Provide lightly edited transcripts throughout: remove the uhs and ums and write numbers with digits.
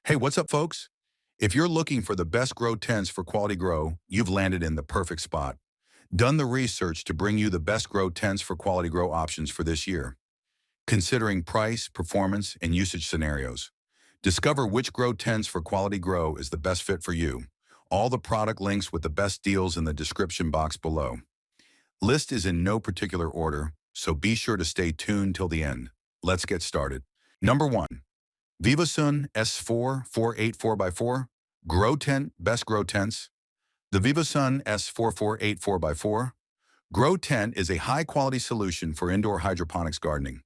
Hey, what's up, folks? If you're looking for the best grow tents for quality grow, you've landed in the perfect spot. Done the research to bring you the best grow tents for quality grow options for this year, considering price, performance, and usage scenarios. Discover which grow tents for quality grow is the best fit for you. All the product links with the best deals in the description box below. List is in no particular order, so be sure to stay tuned till the end. Let's get started. Number 1. Vivosun S448 4x4 Grow Tent, Best Grow Tents. The Vivosun S448 4x4 Grow Tent is a high-quality solution for indoor hydroponics gardening.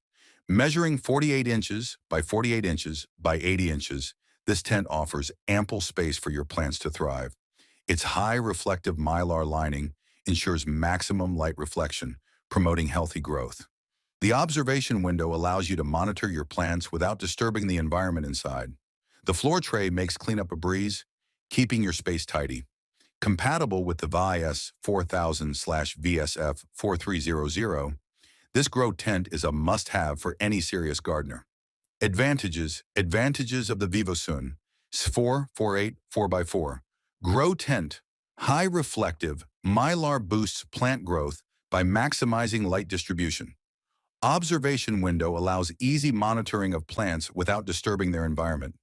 Measuring 48 inches by 48 inches by 80 inches, this tent offers ample space for your plants to thrive. Its high reflective mylar lining ensures maximum light reflection, promoting healthy growth. The observation window allows you to monitor your plants without disturbing the environment inside. The floor tray makes cleanup a breeze, keeping your space tidy. Compatible with the VIS 4000/VSF 4300, this grow tent is a must-have for any serious gardener. Advantages of the Vivosun S448 4x4 Grow Tent. High reflective mylar boosts plant growth by maximizing light distribution. Observation window allows easy monitoring of plants without disturbing their environment.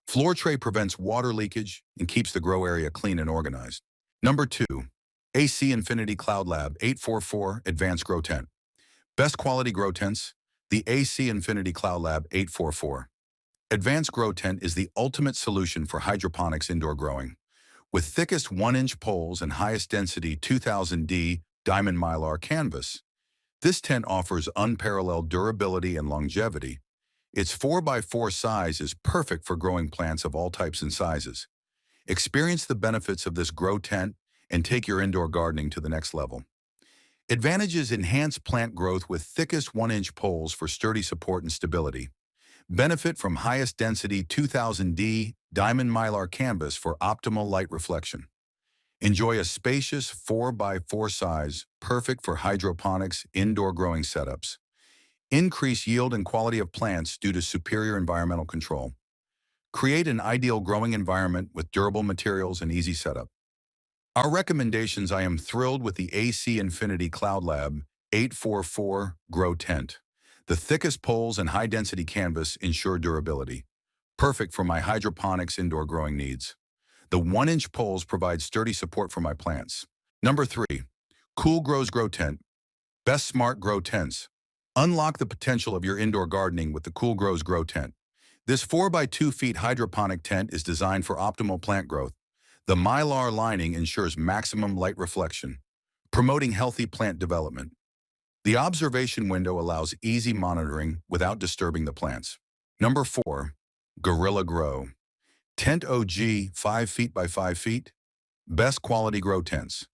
Floor tray prevents water leakage and keeps the grow area clean and organized. Number 2. AC Infinity CloudLab 844 Advanced Grow Tent. Best quality grow tents, the AC Infinity CloudLab 844. Advanced Grow Tent is the ultimate solution for hydroponics indoor growing. With thickest 1-inch poles and highest density 2000D diamond mylar canvas, this tent offers unparalleled durability and longevity. Its 4x4 size is perfect for growing plants of all types and sizes. Experience the benefits of this grow tent and take your indoor gardening to the next level. Advantages: enhance plant growth with thickest 1-inch poles for sturdy support and stability. Benefit from highest density 2000D diamond mylar canvas for optimal light reflection. Enjoy a spacious 4x4 size, perfect for hydroponics indoor growing setups. Increase yield and quality of plants due to superior environmental control. Create an ideal growing environment with durable materials and easy setup. Our recommendations: I am thrilled with the AC Infinity CloudLab 844 Grow Tent. The thickest poles and high-density canvas ensure durability. Perfect for my hydroponics indoor growing needs. The 1-inch poles provide sturdy support for my plants. Number 3. CoolGrows Grow Tent. Best Smart Grow Tents. Unlock the potential of your indoor gardening with the CoolGrows Grow Tent. This 4x2 feet hydroponic tent is designed for optimal plant growth. The mylar lining ensures maximum light reflection, promoting healthy plant development. The observation window allows easy monitoring without disturbing the plants. Number 4. Gorilla Grow. Tent OG 5 feet by 5 feet. Best quality grow tents.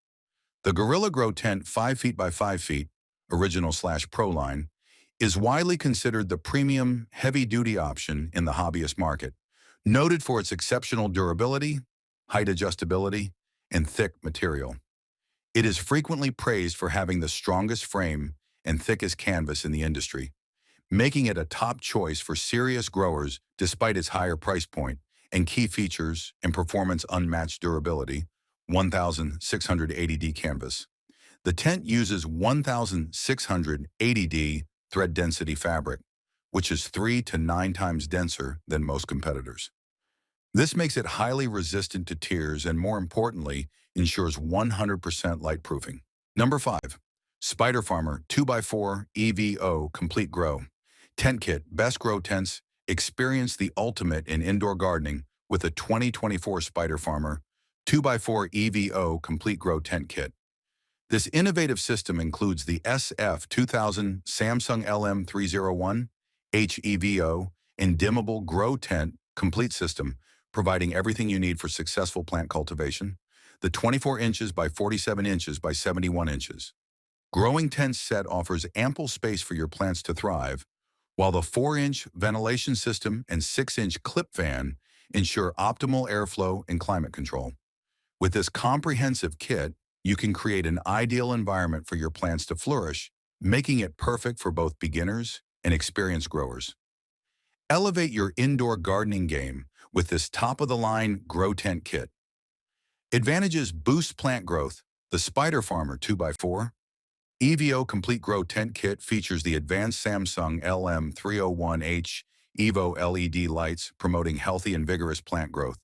The Gorilla Grow Tent 5 feet by 5 feet, original/pro line, is widely considered the premium heavy-duty option in the hobbyist market, noted for its exceptional durability, height adjustability, and thick material. It is frequently praised for having the strongest frame and thickest canvas in the industry, making it a top choice for serious growers despite its higher price point and key features and performance: unmatched durability, 1680D canvas. The tent uses 1680D thread density fabric, which is 3 to 9 times denser than most competitors. This makes it highly resistant to tears and, more importantly, ensures 100% light proofing. Number 5. Spider Farmer 2x4 EVO Complete Grow Tent Kit. Best grow tents. Experience the ultimate in indoor gardening with the 2024 Spider Farmer 2x4 EVO Complete Grow Tent Kit. This innovative system includes the SF2000 Samsung LM301 HEVO and dimmable grow tent complete system, providing everything you need for successful plant cultivation. The 24 inches by 47 inches by 71 inches growing tent set offers ample space for your plants to thrive, while the 4-inch ventilation system and 6-inch clip fan ensure optimal airflow and climate control. With this comprehensive kit, you can create an ideal environment for your plants to flourish, making it perfect for both beginners and experienced growers. Elevate your indoor gardening game with this top-of-the-line Grow Tent Kit. Advantages: boost plant growth. The Spider Farmer 2x4 EVO Complete Grow Tent Kit features the advanced Samsung LM301H EVO LED lights, promoting healthy and vigorous plant growth.